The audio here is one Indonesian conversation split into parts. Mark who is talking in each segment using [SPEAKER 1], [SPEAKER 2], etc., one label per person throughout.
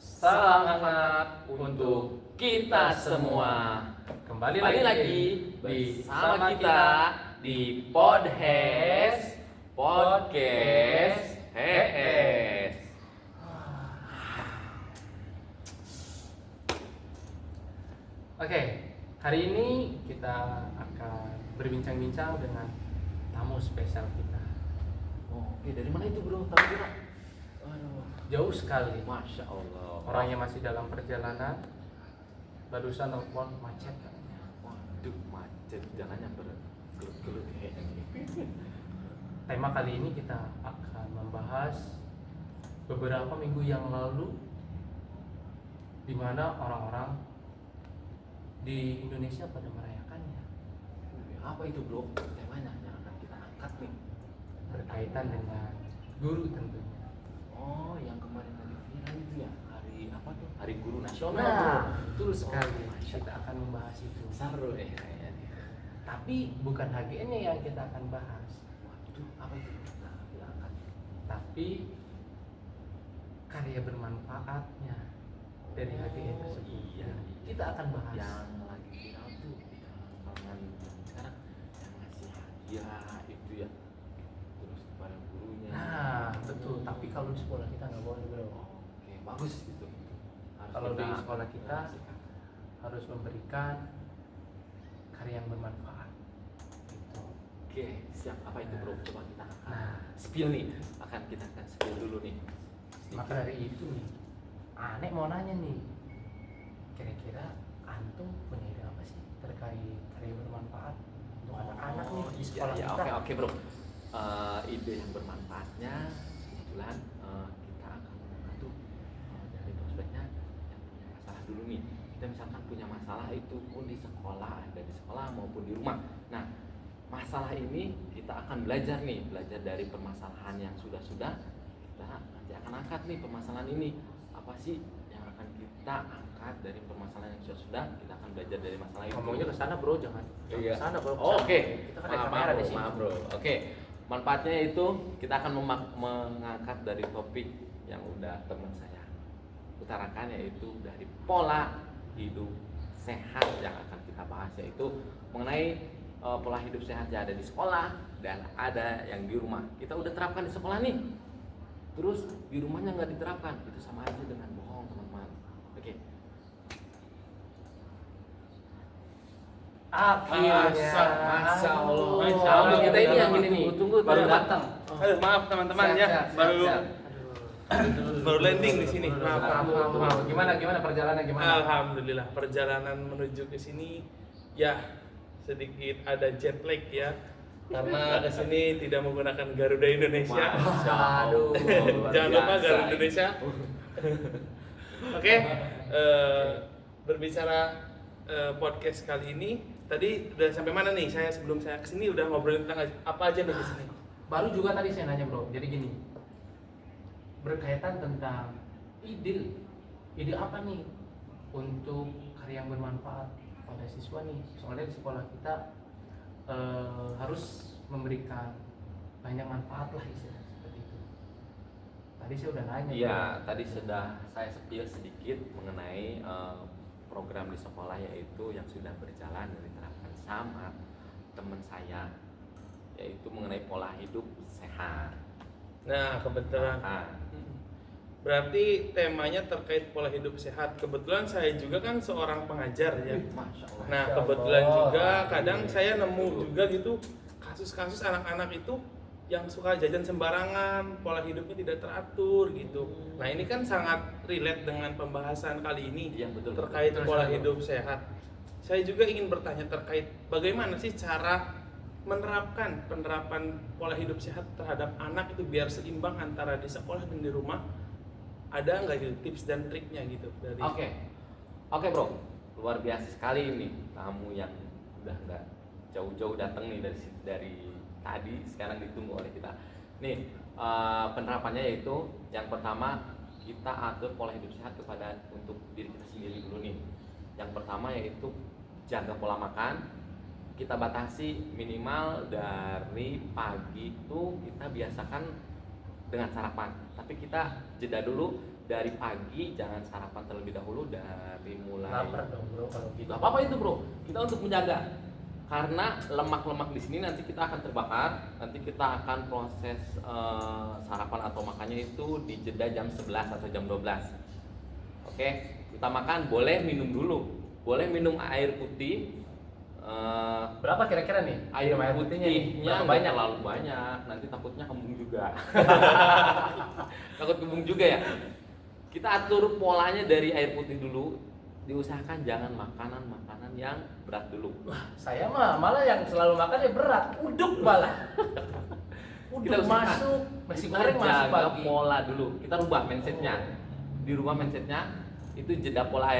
[SPEAKER 1] Salam hangat untuk kita semua. Kembali lagi bersama kita di Podcast HS. Oke, hari ini kita akan berbincang-bincang dengan tamu spesial kita.
[SPEAKER 2] Oke, dari mana itu bro? Tahu kita? Aduh,
[SPEAKER 1] Jauh sekali.
[SPEAKER 2] masya Allah.
[SPEAKER 1] Orangnya masih dalam perjalanan. Barusan telepon macet.
[SPEAKER 2] Waduh, macet. Jangan yang bergelut-gelut kayaknya.
[SPEAKER 1] Tema kali ini kita akan membahas beberapa minggu yang lalu di mana orang-orang di Indonesia pada merayakannya,
[SPEAKER 2] Apa itu bro? Temanya yang akan kita angkat nih.
[SPEAKER 1] berkaitan dengan guru tentunya.
[SPEAKER 2] Oh, yang kemarin hari viral itu ya? Hari apa tuh? Hari Guru Nasional.
[SPEAKER 1] Nah,
[SPEAKER 2] bro.
[SPEAKER 1] betul sekali.
[SPEAKER 2] Masya
[SPEAKER 1] Kita akan membahas itu.
[SPEAKER 2] Seru kayaknya nih.
[SPEAKER 1] Tapi bukan HGN-nya yang kita akan bahas,
[SPEAKER 2] Waduh, apa itu? Nah, kita angkat.
[SPEAKER 1] tapi karya bermanfaatnya dari HGN tersebut.
[SPEAKER 2] Iya.
[SPEAKER 1] Kita akan bahas.
[SPEAKER 2] Yang lagi viral tuh di kalangan sekarang yang ngasih hadiah itu ya. Terus kepada gurunya.
[SPEAKER 1] Nah, betul. Tapi kalau di sekolah kita nggak boleh, bro.
[SPEAKER 2] Oke, bagus gitu.
[SPEAKER 1] Kalau di sekolah kita harus memberikan karya yang bermanfaat. Gitu.
[SPEAKER 2] Oke, siap. Apa itu bro? Coba kita akan
[SPEAKER 1] Nah,
[SPEAKER 2] spill nih. Kita akan spill dulu nih.
[SPEAKER 1] maka dari itu nih, Ane mau nanya nih, kira-kira antum punya ide apa sih terkait karya bermanfaat untuk anak-anak nih di sekolah
[SPEAKER 2] ya,
[SPEAKER 1] kita?
[SPEAKER 2] oke bro. Ide yang bermanfaatnya kebetulan kita akan mengangkat tuh dari prospeknya yang punya masalah dulu nih. Kita misalkan punya masalah itu pun di sekolah, ada di sekolah maupun di rumah. Nah, masalah ini kita akan belajar dari permasalahan yang sudah kita nanti akan angkat nih permasalahan ini. Apa sih yang akan kita angkat dari permasalahan yang sudah kita akan belajar dari masalah itu.
[SPEAKER 1] Ngomongnya ke sana, bro, jangan
[SPEAKER 2] Iya.
[SPEAKER 1] ke sana, bro.
[SPEAKER 2] Oke.
[SPEAKER 1] Kita kan ada kamera di sini.
[SPEAKER 2] Maaf, bro. Oke. Manfaatnya itu kita akan mengangkat dari topik yang udah teman saya utarakan, yaitu dari pola hidup sehat yang akan kita bahas, yaitu mengenai pola hidup sehat yang ada di sekolah dan ada yang di rumah. Kita udah terapkan di sekolah nih, terus di rumahnya nggak diterapkan, itu sama aja dengan bohong, teman-teman. Oke.
[SPEAKER 1] Akhirnya,
[SPEAKER 2] Masya Allah.
[SPEAKER 1] Tamu kita ini yang gini nih,
[SPEAKER 2] Tunggu,
[SPEAKER 1] baru
[SPEAKER 2] tunggu.
[SPEAKER 1] datang.
[SPEAKER 3] Aduh, maaf teman-teman ya, baru landing di sini. Maaf.
[SPEAKER 1] Gimana perjalanan gimana?
[SPEAKER 3] Alhamdulillah, perjalanan menuju ke sini ya sedikit ada jet lag ya, karena ke sini tidak menggunakan Garuda Indonesia.
[SPEAKER 1] Aduh.
[SPEAKER 3] Jangan lupa Garuda Indonesia. Oke, berbicara podcast kali ini, tadi udah sampai mana nih? Sebelum saya kesini udah ngobrolin tentang apa aja nih di sini.
[SPEAKER 1] Baru juga tadi saya nanya, bro. Jadi gini, berkaitan tentang ide apa nih untuk karya yang bermanfaat pada siswa nih? Soalnya di sekolah kita harus memberikan banyak manfaat lah, istilahnya seperti itu. Tadi saya udah nanya.
[SPEAKER 2] Iya, tadi sudah saya spill sedikit mengenai program di sekolah, yaitu yang sudah berjalan dan diterapkan sama teman saya, yaitu mengenai pola hidup sehat.
[SPEAKER 3] Nah, kebetulan berarti temanya terkait pola hidup sehat. Kebetulan saya juga kan seorang pengajar ya.
[SPEAKER 2] Masya Allah.
[SPEAKER 3] Nah, kebetulan juga kadang saya nemu juga gitu kasus-kasus anak-anak itu yang suka jajan sembarangan, pola hidupnya tidak teratur gitu. Nah, ini kan sangat relate dengan pembahasan kali ini.
[SPEAKER 2] Iya, betul.
[SPEAKER 3] Terkait
[SPEAKER 1] betul.
[SPEAKER 3] pola hidup sehat. Saya juga ingin bertanya terkait bagaimana sih cara penerapan pola hidup sehat terhadap anak itu biar seimbang antara di sekolah dan di rumah. Ada nggak gitu tips dan triknya gitu dari?
[SPEAKER 2] Oke bro, luar biasa sekali ini tamu yang udah nggak jauh-jauh datang nih dari tadi, sekarang ditunggu oleh kita. Nih penerapannya yaitu yang pertama, kita atur pola hidup sehat untuk diri kita sendiri dulu nih. Yang pertama yaitu jaga pola makan. Kita batasi minimal dari pagi itu kita biasakan dengan sarapan, tapi kita jeda dulu dari pagi jangan sarapan terlebih dahulu, dari mulai
[SPEAKER 1] Lapar dong bro kalau gitu.
[SPEAKER 2] Gak apa-apa itu bro, kita untuk menjaga, karena lemak-lemak di sini nanti kita akan terbakar, nanti kita akan proses sarapan atau makannya itu di jeda jam 11 atau jam 12. Oke, kita makan, boleh minum dulu, boleh minum air putih.
[SPEAKER 1] Berapa kira-kira nih?
[SPEAKER 2] Air
[SPEAKER 1] Minum putihnya nih?
[SPEAKER 2] putihnya
[SPEAKER 1] Berapa
[SPEAKER 2] nggak
[SPEAKER 1] banyak?
[SPEAKER 2] terlalu banyak, nanti takutnya kembung juga. Takut kembung juga ya. Kita atur polanya dari air putih dulu, diusahakan jangan makanan-makanan yang berat dulu.
[SPEAKER 1] Saya mah malah yang selalu makan ya berat, uduk malah.
[SPEAKER 2] Kita
[SPEAKER 1] Uduk
[SPEAKER 2] usahakan.
[SPEAKER 1] masuk, nasi
[SPEAKER 2] Kita
[SPEAKER 1] goreng masuk
[SPEAKER 2] jaga
[SPEAKER 1] pagi.
[SPEAKER 2] pola dulu, kita rubah mindsetnya. Dirubah mindsetnya, itu jeda pola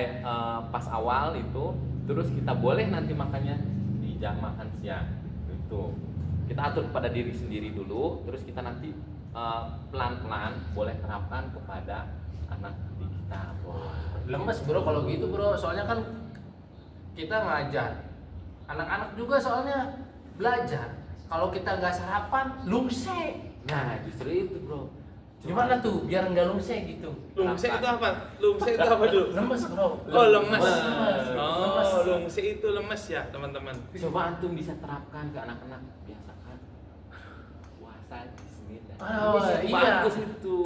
[SPEAKER 2] pas awal itu, terus kita boleh nanti makannya di jam makan siang. Itu kita atur pada diri sendiri dulu, terus kita nanti pelan-pelan boleh terapkan kepada anak didik kita.
[SPEAKER 1] Lemes bro kalau gitu bro, soalnya kan kita ngajar, anak-anak juga soalnya belajar. Kalau kita nggak sarapan, lungse.
[SPEAKER 2] Nah justru itu bro.
[SPEAKER 1] Gimana tuh biar nggak lungse gitu?
[SPEAKER 3] Lungse itu apa? Lungse itu apa dulu?
[SPEAKER 1] Lemes bro.
[SPEAKER 3] Oh lemes.
[SPEAKER 1] Lemes.
[SPEAKER 3] Oh lungse itu lemes ya teman-teman.
[SPEAKER 2] Coba antum bisa terapkan ke anak-anak, biasakan puasa di Senin dan
[SPEAKER 1] Oh,
[SPEAKER 2] Kamis.
[SPEAKER 1] iya.
[SPEAKER 2] Bagus itu.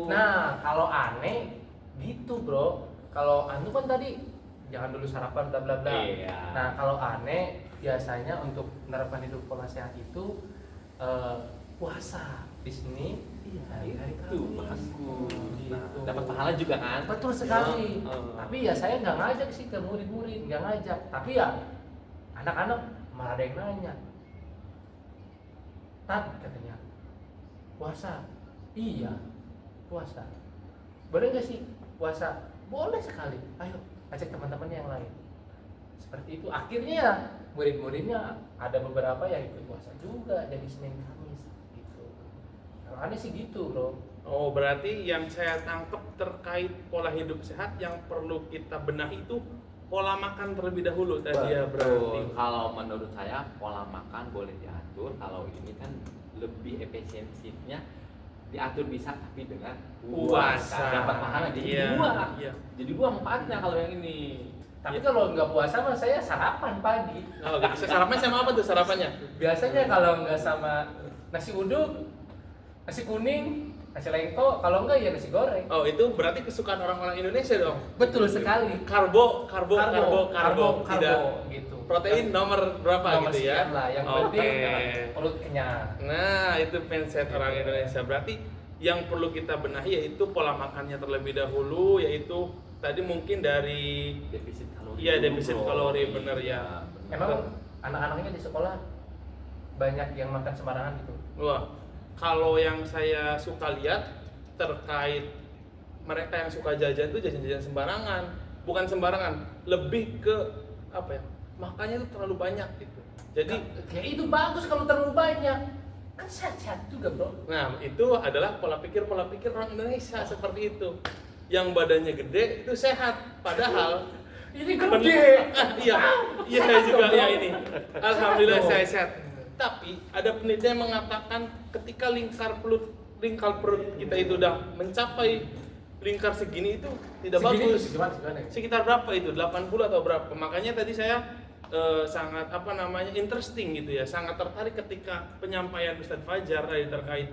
[SPEAKER 1] Nah, kalau aneh gitu, Bro. Kalau anu kan tadi jangan dulu sarapan bla bla bla.
[SPEAKER 2] Iya.
[SPEAKER 1] Nah, kalau aneh biasanya untuk menerapkan hidup pola sehat itu puasa di sini hari-hari
[SPEAKER 2] itu
[SPEAKER 1] Kamis.
[SPEAKER 2] bagus.
[SPEAKER 1] Gitu.
[SPEAKER 2] Nah, dapat pahala juga kan?
[SPEAKER 1] Betul sekali.
[SPEAKER 2] Oh.
[SPEAKER 1] Tapi ya saya nggak ngajak sih ke murid-murid, nggak ngajak. Tapi ya anak-anak malah ada yang nanya. Tat katanya, puasa? Iya, puasa. Boleh nggak sih puasa? Boleh sekali. Ayo ajak teman-teman yang lain. Seperti itu. Akhirnya ya murid-muridnya ada beberapa yang ikut puasa juga jadi Senin Kamis gitu. Kalau aneh sih gitu bro.
[SPEAKER 3] Oh berarti yang saya tangkap terkait pola hidup sehat yang perlu kita benahi itu pola makan terlebih dahulu tadi ya berarti.
[SPEAKER 2] Betul. Kalau menurut saya pola makan boleh diatur. Kalau ini kan lebih efisiensinya diatur bisa tapi dengan
[SPEAKER 3] Puasa.
[SPEAKER 2] dapat pahala jadi
[SPEAKER 3] Iya,
[SPEAKER 2] dua.
[SPEAKER 3] iya.
[SPEAKER 2] Jadi dua manfaatnya kalau yang ini.
[SPEAKER 1] Tapi kalau nggak puasa mah saya sarapan pagi.
[SPEAKER 3] Oh, gitu. Sarapannya sama apa tuh sarapannya?
[SPEAKER 1] Biasanya kalau nggak sama nasi uduk, nasi kuning, nasi lengko, kalau nggak ya nasi goreng.
[SPEAKER 3] Oh itu berarti kesukaan orang-orang Indonesia dong.
[SPEAKER 1] Betul sekali.
[SPEAKER 3] Karbo tidak.
[SPEAKER 1] Gitu.
[SPEAKER 3] Protein nomor berapa
[SPEAKER 1] Nomor
[SPEAKER 3] gitu ya?
[SPEAKER 1] sekian lah, yang
[SPEAKER 3] Oke.
[SPEAKER 1] penting perut kenyang.
[SPEAKER 3] Nah itu mindset orang Indonesia. Berarti yang perlu kita benahi yaitu pola makannya terlebih dahulu, yaitu tadi mungkin dari
[SPEAKER 2] Defisit kalori.
[SPEAKER 3] Iya,
[SPEAKER 2] dulu,
[SPEAKER 3] defisit
[SPEAKER 2] bro.
[SPEAKER 3] kalori, bener
[SPEAKER 2] Iya,
[SPEAKER 3] ya.
[SPEAKER 2] bener.
[SPEAKER 1] Emang anak-anaknya di sekolah banyak yang makan sembarangan gitu.
[SPEAKER 3] wah kalau yang saya suka lihat terkait mereka yang suka jajan tuh jajan-jajan sembarangan, bukan sembarangan, lebih ke apa ya? Makannya tuh terlalu banyak gitu. Jadi
[SPEAKER 1] Ya itu bagus kalau terlalu banyak. Kan sehat-sehat juga bro.
[SPEAKER 3] nah itu adalah pola pikir orang Indonesia seperti itu. Yang badannya gede itu sehat, padahal
[SPEAKER 1] Ini gede.
[SPEAKER 3] iya, iya
[SPEAKER 1] Sehat
[SPEAKER 3] juga
[SPEAKER 1] dong,
[SPEAKER 3] ya
[SPEAKER 1] bro.
[SPEAKER 3] ini. Alhamdulillah
[SPEAKER 1] Sehat
[SPEAKER 3] saya
[SPEAKER 1] dong.
[SPEAKER 3] sehat. Tapi ada penelitian yang mengatakan ketika lingkar perut kita itu udah mencapai lingkar segini itu tidak
[SPEAKER 1] Segini
[SPEAKER 3] bagus.
[SPEAKER 1] tuh gimana?
[SPEAKER 3] Sekitar berapa itu? 80 atau berapa? Makanya tadi saya sangat interesting gitu ya, sangat tertarik ketika penyampaian Ustadz Fajar tadi terkait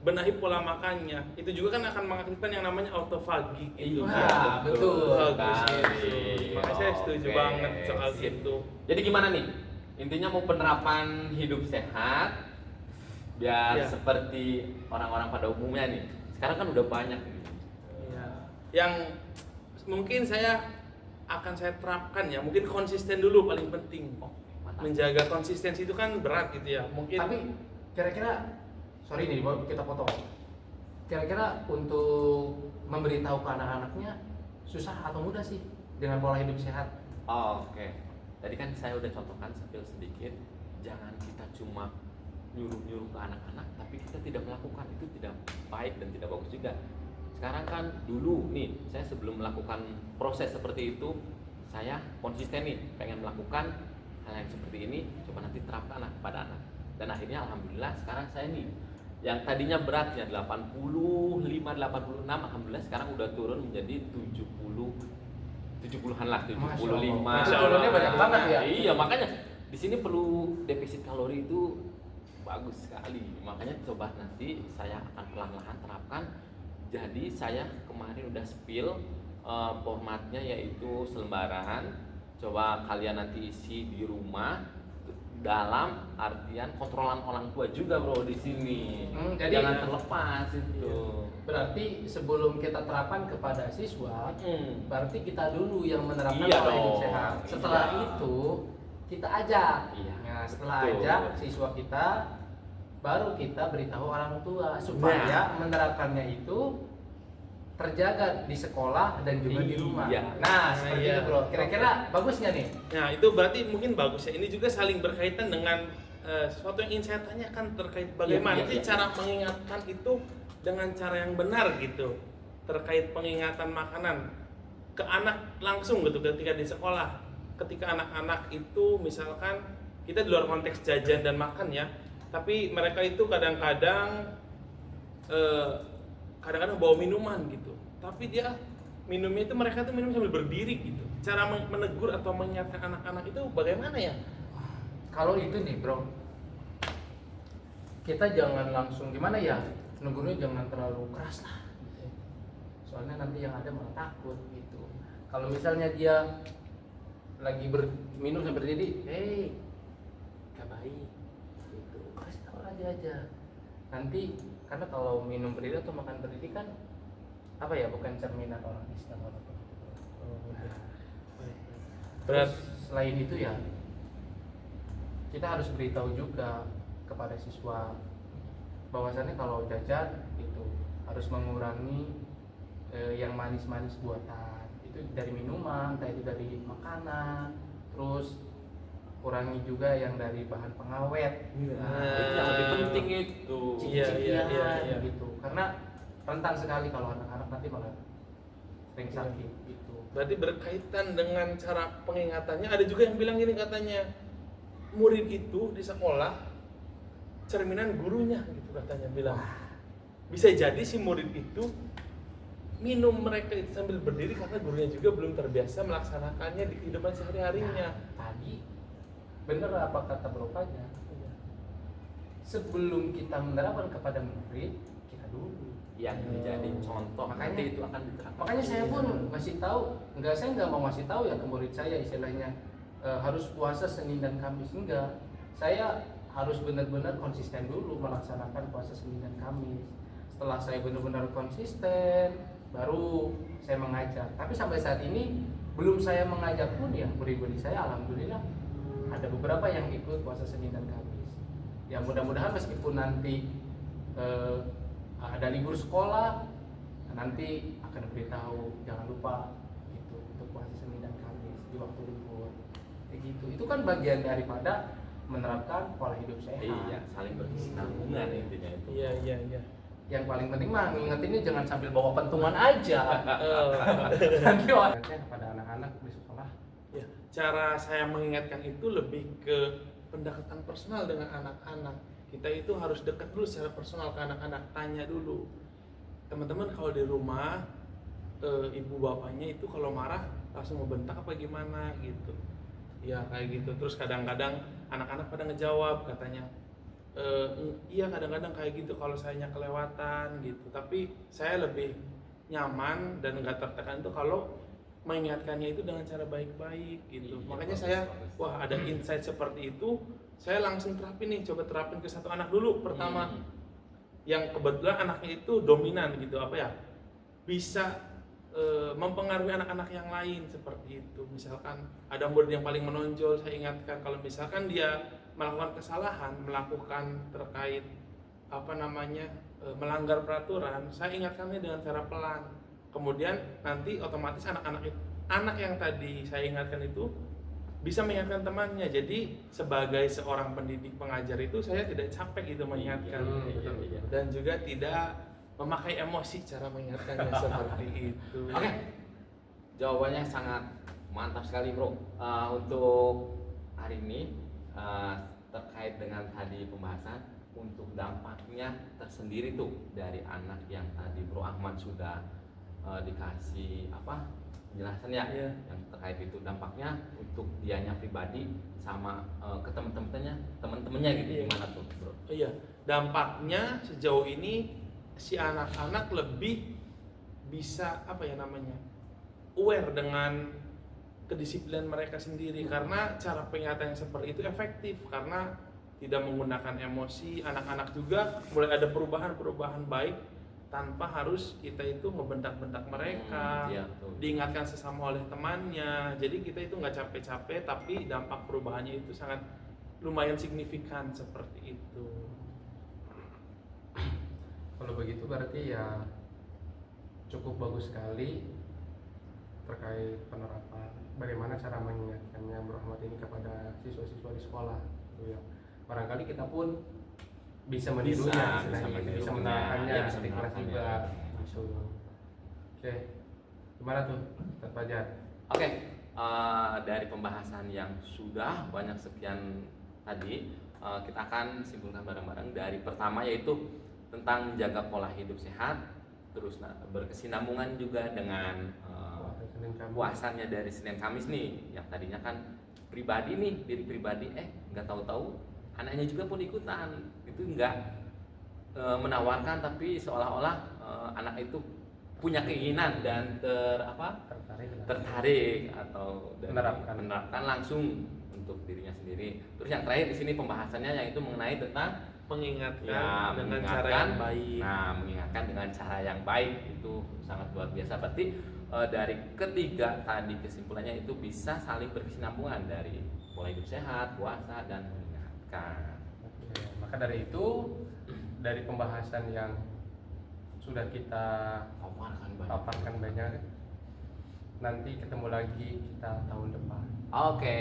[SPEAKER 3] benahi pola makannya. Itu juga kan akan mengaktifkan yang namanya autofagi gitu.
[SPEAKER 1] Wah, betul.
[SPEAKER 3] Bagus itu. Makanya saya setuju
[SPEAKER 2] Oke,
[SPEAKER 3] banget soal
[SPEAKER 2] sip.
[SPEAKER 3] itu.
[SPEAKER 2] Jadi gimana nih? Intinya mau penerapan hidup sehat biar
[SPEAKER 3] Iya.
[SPEAKER 2] seperti orang-orang pada umumnya nih. Sekarang kan udah banyak nih.
[SPEAKER 3] Iya. Yang mungkin saya terapkan ya, mungkin konsisten dulu paling penting.
[SPEAKER 2] Oh, mantap.
[SPEAKER 3] Menjaga konsistensi itu kan berat gitu ya. Mungkin
[SPEAKER 1] Tapi kira-kira sorry nih kita potong. Kira-kira untuk memberitahu ke anak-anaknya susah atau mudah sih dengan pola hidup sehat?
[SPEAKER 2] Oh, oke. Tadi kan saya udah contohkan sambil sedikit. Jangan kita cuma nyuruh-nyuruh ke anak-anak, tapi kita tidak melakukan, itu tidak baik dan tidak bagus juga. Sekarang kan dulu nih, saya sebelum melakukan proses seperti itu, saya konsisten nih, pengen melakukan hal yang seperti ini, coba nanti terapkan lah pada anak. Dan akhirnya alhamdulillah sekarang saya nih yang tadinya beratnya 85, 86, alhamdulillah sekarang udah turun menjadi 70-an lah, 75.
[SPEAKER 1] Masya Allah. Turunnya banyak banget ya.
[SPEAKER 2] Iya, makanya di sini perlu defisit kalori itu bagus sekali. Makanya coba nanti saya akan pelan-pelan terapkan. Jadi saya kemarin udah spill formatnya yaitu selembaran. Coba kalian nanti isi di rumah dalam artian kontrolan orang tua juga bro di sini.
[SPEAKER 1] Jadi
[SPEAKER 2] jangan terlepas itu.
[SPEAKER 1] Berarti sebelum kita terapkan kepada siswa, berarti kita dulu yang menerapkan
[SPEAKER 2] Iya
[SPEAKER 1] pola hidup
[SPEAKER 2] dong.
[SPEAKER 1] sehat. Setelah
[SPEAKER 2] Iya.
[SPEAKER 1] itu kita ajak.
[SPEAKER 2] Iya,
[SPEAKER 1] Nah, setelah
[SPEAKER 2] betul.
[SPEAKER 1] ajak siswa kita, baru kita beritahu orang tua supaya menerapkannya itu terjaga di sekolah dan juga di rumah.
[SPEAKER 2] Iya.
[SPEAKER 1] Nah, seperti
[SPEAKER 3] Iya.
[SPEAKER 1] itu bro. Kira-kira bagus nggak nih?
[SPEAKER 3] Nah itu berarti mungkin bagus ya. Ini juga saling berkaitan dengan sesuatu yang ingin saya tanyakan terkait bagaimana
[SPEAKER 2] Iya,
[SPEAKER 3] sih
[SPEAKER 2] iya.
[SPEAKER 3] cara mengingatkan itu dengan cara yang benar gitu, terkait pengingatan makanan ke anak langsung gitu ketika di sekolah. Ketika anak-anak itu misalkan kita di luar konteks jajan dan makan ya, tapi mereka itu kadang-kadang bawa minuman gitu, tapi dia minumnya itu mereka tuh minum sambil berdiri gitu. Cara menegur atau mengingatkan anak-anak itu bagaimana ya?
[SPEAKER 1] Kalau itu nih bro, kita jangan langsung gimana ya, negurnya jangan terlalu keras lah gitu. Soalnya nanti yang ada malah takut gitu. Kalau misalnya dia lagi minum sampai berdiri, gak baik gitu, kasih tahu aja. Nanti karena kalau minum berdiri atau makan berdiri kan apa ya, bukan cerminan orang Islam atau apa. Terus selain itu ya kita harus beritahu juga kepada siswa bahwasannya kalau jajan itu harus mengurangi yang manis-manis buatan, itu dari minuman, entah itu dari makanan, terus kurangi juga yang dari bahan pengawet.
[SPEAKER 2] Itu yang lebih penting itu.
[SPEAKER 3] Iya.
[SPEAKER 1] gitu. Karena rentan sekali kalau anak-anak nanti malah sering sakit gitu.
[SPEAKER 3] Berarti berkaitan dengan cara pengingatannya. Ada juga yang bilang gini katanya, murid itu di sekolah cerminan gurunya gitu katanya bilang. Bisa jadi si murid itu minum mereka itu sambil berdiri karena gurunya juga belum terbiasa melaksanakannya di kehidupan sehari-harinya.
[SPEAKER 1] Tadi bener apa kata Bro Fajar, sebelum kita menerapkan kepada murid, kita dulu
[SPEAKER 2] Yang menjadi contoh
[SPEAKER 1] Makanya-
[SPEAKER 2] nanti itu akan diterapkan.
[SPEAKER 1] makanya saya pun ngasih tahu, saya nggak mau ngasih tahu ya ke murid saya istilahnya harus puasa Senin dan Kamis, enggak. Saya harus benar-benar konsisten dulu melaksanakan puasa Senin dan Kamis. Setelah saya benar-benar konsisten, baru saya mengajak. Tapi sampai saat ini belum saya mengajak pun ya murid-murid saya alhamdulillah ada beberapa yang ikut puasa Senin dan Kamis. Ya mudah-mudahan meskipun nanti ada libur sekolah, nanti akan beritahu jangan lupa gitu untuk puasa Senin dan Kamis di waktu libur. Kayak gitu. Itu kan bagian daripada menerapkan pola hidup sehat.
[SPEAKER 2] Iya, saling berkesinambungan intinya itu.
[SPEAKER 3] Iya.
[SPEAKER 1] Yang paling penting mah ngingetinnya jangan sambil bawa pentungan aja. Nanti kepada anak-anak di sekolah.
[SPEAKER 3] Ya, cara saya mengingatkan itu lebih ke pendekatan personal dengan anak-anak. Kita itu harus dekat dulu secara personal ke anak-anak, tanya dulu. Teman-teman kalau di rumah ibu bapaknya itu kalau marah langsung membentak apa gimana gitu. Ya kayak gitu. Terus kadang-kadang anak-anak pada ngejawab katanya, iya kadang-kadang kayak gitu kalau sayanya kelewatan gitu. Tapi saya lebih nyaman dan nggak tertekan itu kalau mengingatkannya itu dengan cara baik-baik gitu.
[SPEAKER 2] Iya,
[SPEAKER 3] Makanya
[SPEAKER 2] bagus,
[SPEAKER 3] saya,
[SPEAKER 2] bagus.
[SPEAKER 3] wah ada insight seperti itu, saya langsung terapin nih, coba terapin ke satu anak dulu pertama. Yang kebetulan anaknya itu dominan gitu, apa ya, bisa mempengaruhi anak-anak yang lain seperti itu. Misalkan ada murid yang paling menonjol, saya ingatkan kalau misalkan dia melakukan kesalahan, melakukan terkait melanggar peraturan, saya ingatkannya dengan cara pelan. Kemudian nanti otomatis anak yang tadi saya ingatkan itu bisa mengingatkan temannya. Jadi sebagai seorang pendidik pengajar itu saya tidak capek gitu mengingatkan.
[SPEAKER 2] Iya.
[SPEAKER 3] Dan juga tidak memakai emosi cara mengingatkannya seperti itu.
[SPEAKER 2] Oke, jawabannya sangat mantap sekali bro. Untuk hari ini terkait dengan tadi pembahasan, untuk dampaknya tersendiri tuh dari anak yang tadi Bro Ahmad sudah dikasih penjelasannya
[SPEAKER 3] Iya.
[SPEAKER 2] yang terkait itu dampaknya untuk dianya pribadi sama ke teman-temannya gitu.
[SPEAKER 3] Iya.
[SPEAKER 2] Gimana tuh Bro?
[SPEAKER 3] Iya, dampaknya sejauh ini si anak-anak lebih bisa aware dengan kedisiplinan mereka sendiri, karena cara peringatan yang seperti itu efektif karena tidak menggunakan emosi. Anak-anak juga mulai ada perubahan baik tanpa harus kita itu ngebentak-bentak mereka,
[SPEAKER 2] Iya, tuh.
[SPEAKER 3] diingatkan sesama oleh temannya. Jadi kita itu nggak capek-capek, tapi dampak perubahannya itu sangat lumayan signifikan seperti itu.
[SPEAKER 4] Kalau begitu berarti ya cukup bagus sekali terkait penerapan bagaimana cara mengingatkannya Bro Ahmad ini kepada siswa-siswa di sekolah gitu ya. Barangkali kita pun bisa menirunya, bisa menerapkannya
[SPEAKER 2] ya, bisa
[SPEAKER 4] di kelas
[SPEAKER 2] diterapkan
[SPEAKER 4] juga
[SPEAKER 2] ya.
[SPEAKER 4] gitu. Oke, gimana tuh Ustaz Fajar?
[SPEAKER 2] Oke, dari pembahasan yang sudah banyak sekian tadi, kita akan simpulkan bareng-bareng. Dari pertama yaitu tentang menjaga pola hidup sehat, terus berkesinambungan juga dengan puasanya dari Senin Kamis nih, yang tadinya kan pribadi nih, diri pribadi, nggak tahu-tahu anaknya juga pun ikutan, itu nggak menawarkan, tapi seolah-olah anak itu punya keinginan dan tertarik atau menerapkan langsung untuk dirinya sendiri. Terus yang terakhir di sini pembahasannya yaitu mengenai tentang
[SPEAKER 3] Mengingatkan dengan cara yang baik.
[SPEAKER 2] Nah, mengingatkan dengan cara yang baik itu sangat luar biasa. Berarti dari ketiga tadi kesimpulannya itu bisa saling berkesinambungan dari pola hidup sehat, puasa, dan mengingatkan.
[SPEAKER 4] Oke, maka dari itu dari pembahasan yang sudah kita paparkan banyak, nanti ketemu lagi kita tahun depan.
[SPEAKER 2] Oke.